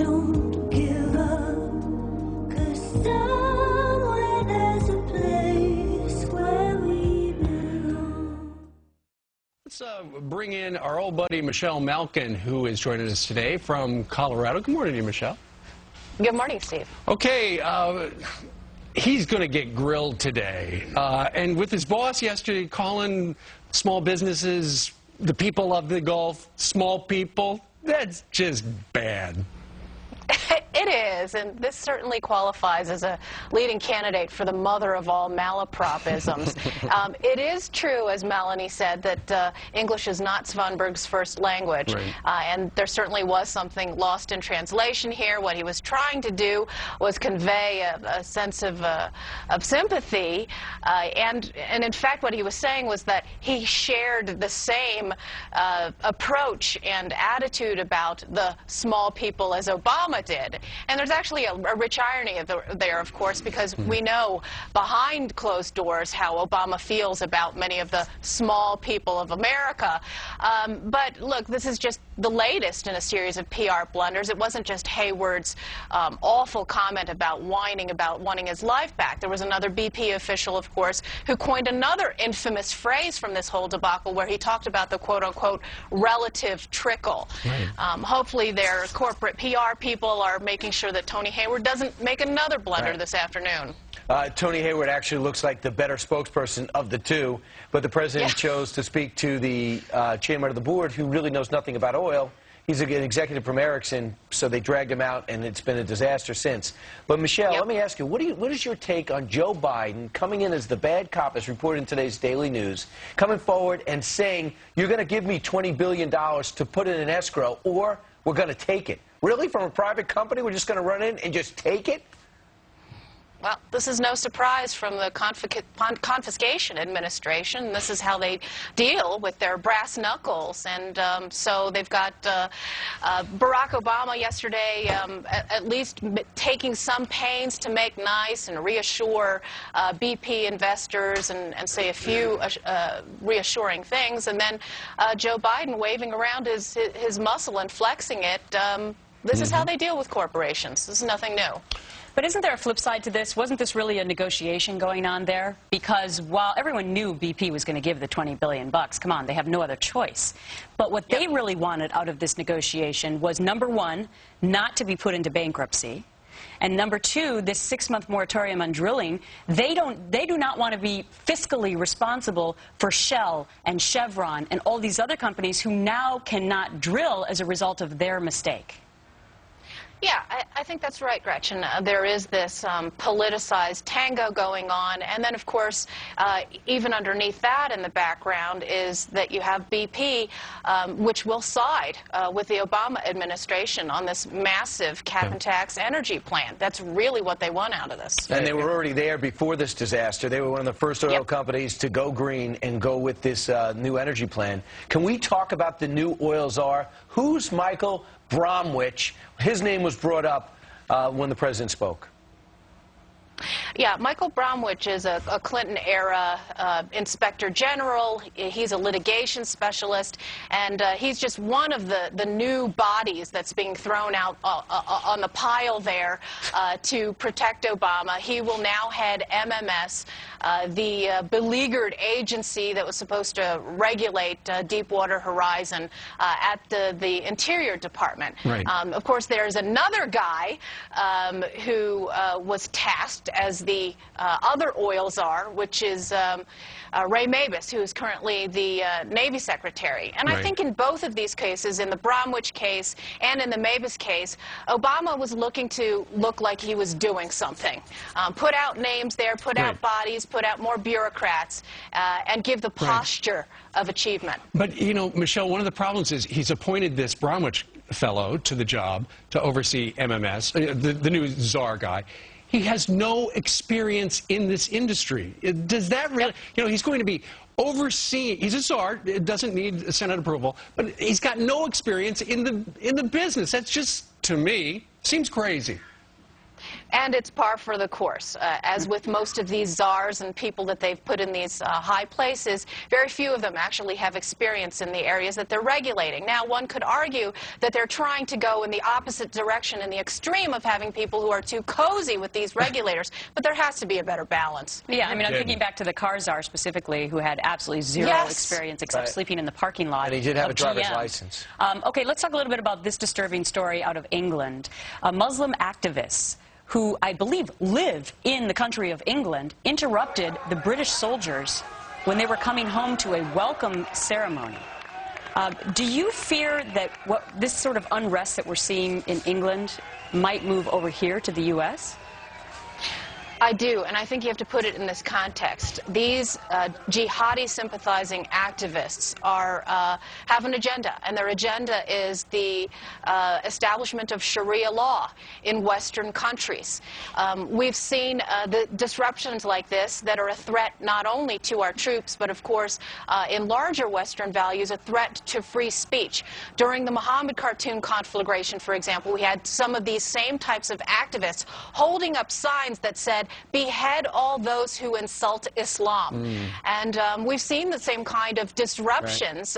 don't give up, 'cause somewhere there's a place where we belong. Let's bring in our old buddy Michelle Malkin, who is joining us today from Colorado. Good morning to you, Michelle. Good morning, Steve. Okay, he's going to get grilled today. And with his boss yesterday calling small businesses the people of the Gulf, small people, that's just bad. It is, and this certainly qualifies as a leading candidate for the mother of all malapropisms. It is true, as Melanie said, that English is not Svanberg's first language, right. And there certainly was something lost in translation here. What he was trying to do was convey a sense of sympathy, and in fact what he was saying was that he shared the same approach and attitude about the small people as Obama did. And there's actually a rich irony there, of course, because we know behind closed doors how Obama feels about many of the small people of America. But look, this is just the latest in a series of PR blunders. It wasn't just Hayward's awful comment about whining about wanting his life back. There was another BP official, of course, who coined another infamous phrase from this whole debacle where he talked about the quote-unquote relative trickle. Right. Hopefully their corporate PR people are making sure that Tony Hayward doesn't make another blunder this afternoon. Tony Hayward actually looks like the better spokesperson of the two, but the president chose to speak to the chairman of the board, who really knows nothing about oil. He's an executive from Ericsson, so they dragged him out, and it's been a disaster since. But, Michelle, let me ask you, what is your take on Joe Biden coming in as the bad cop, as reported in today's Daily News, coming forward and saying, you're going to give me $20 billion to put in an escrow, or we're going to take it? Really? From a private company, we're just going to run in and just take it? Well, this is no surprise from the confiscation administration. This is how they deal with their brass knuckles. And so they've got Barack Obama yesterday at least taking some pains to make nice and reassure BP investors and say a few reassuring things. And then Joe Biden waving around his muscle and flexing it. This is how they deal with corporations. This is nothing new. But isn't there a flip side to this? Wasn't this really a negotiation going on there? Because while everyone knew BP was going to give the $20 billion, come on, they have no other choice. But what they really wanted out of this negotiation was, number one, not to be put into bankruptcy. And number two, this 6-month moratorium on drilling, they do not want to be fiscally responsible for Shell and Chevron and all these other companies who now cannot drill as a result of their mistake. Yeah, I think that's right, Gretchen. There is this politicized tango going on. And then, of course, even underneath that in the background is that you have BP, which will side with the Obama administration on this massive cap-and-tax energy plan. That's really what they want out of this. And they were already there before this disaster. They were one of the first oil companies to go green and go with this new energy plan. Can we talk about the new oil czar? Who's Michael Bromwich? His name was brought up when the president spoke. Yeah, Michael Bromwich is a Clinton-era inspector general. He's a litigation specialist, and he's just one of the new bodies that's being thrown out on the pile there to protect Obama. He will now head MMS, the beleaguered agency that was supposed to regulate Deepwater Horizon at the Interior Department. Right. Of course, there's another guy who was tasked as the other oil czar, which is Ray Mabus, who is currently the Navy Secretary. And I think in both of these cases, in the Bromwich case and in the Mabus case, Obama was looking to look like he was doing something. Put out names there, put out bodies, put out more bureaucrats, and give the posture of achievement. But, you know, Michelle, one of the problems is he's appointed this Bromwich fellow to the job to oversee MMS, the new czar guy. He has no experience in this industry. Does that really, you know, he's going to be overseeing, he's a czar, it doesn't need Senate approval, but he's got no experience in the business. That's just, to me, seems crazy. And it's par for the course. As with most of these czars and people that they've put in these high places, very few of them actually have experience in the areas that they're regulating. Now, one could argue that they're trying to go in the opposite direction, in the extreme of having people who are too cozy with these regulators, but there has to be a better balance. Yeah, I mean, I'm thinking back to the car czar specifically, who had absolutely zero experience except sleeping in the parking lot. And he did have a driver's GM. license. Okay, let's talk a little bit about this disturbing story out of England. Muslim activists who I believe live in the country of England, interrupted the British soldiers when they were coming home to a welcome ceremony. Do you fear that this sort of unrest that we're seeing in England might move over here to the U.S.? I do, and I think you have to put it in this context. These jihadi sympathizing activists have an agenda, and their agenda is the establishment of Sharia law in Western countries. We've seen the disruptions like this that are a threat not only to our troops, but of course, in larger Western values, a threat to free speech. During the Muhammad cartoon conflagration, for example, we had some of these same types of activists holding up signs that said, "Behead all those who insult Islam." And we've seen the same kind of disruptions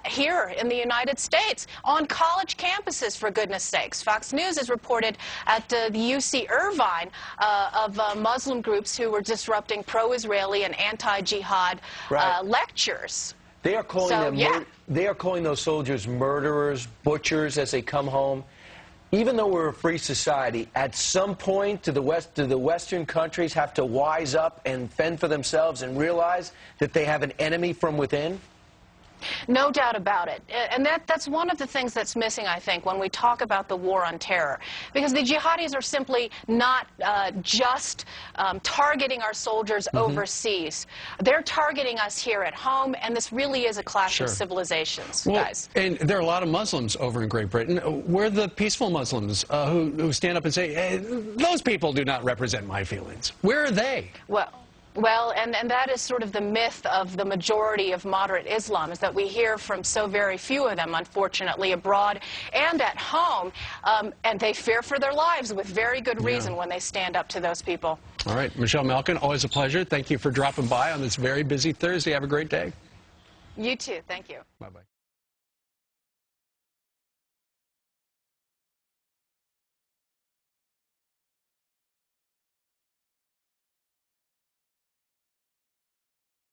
here in the United States on college campuses, for goodness sakes. Fox News has reported at the UC Irvine of Muslim groups who were disrupting pro-Israeli and anti-jihad lectures. They are calling they are calling those soldiers murderers, butchers as they come home. Even though we're a free society, at some point do the Western countries have to wise up and fend for themselves and realize that they have an enemy from within? No doubt about it. And that's one of the things that's missing, I think, when we talk about the war on terror. Because the jihadis are simply not just targeting our soldiers overseas. They're targeting us here at home, and this really is a clash of civilizations, guys. And there are a lot of Muslims over in Great Britain. We're the peaceful Muslims who stand up and say, hey, those people do not represent my feelings. Where are they? Well, and that is sort of the myth of the majority of moderate Islam, is that we hear from so very few of them, unfortunately, abroad and at home, and they fear for their lives with very good reason when they stand up to those people. All right, Michelle Malkin, always a pleasure. Thank you for dropping by on this very busy Thursday. Have a great day. You too. Thank you. Bye-bye.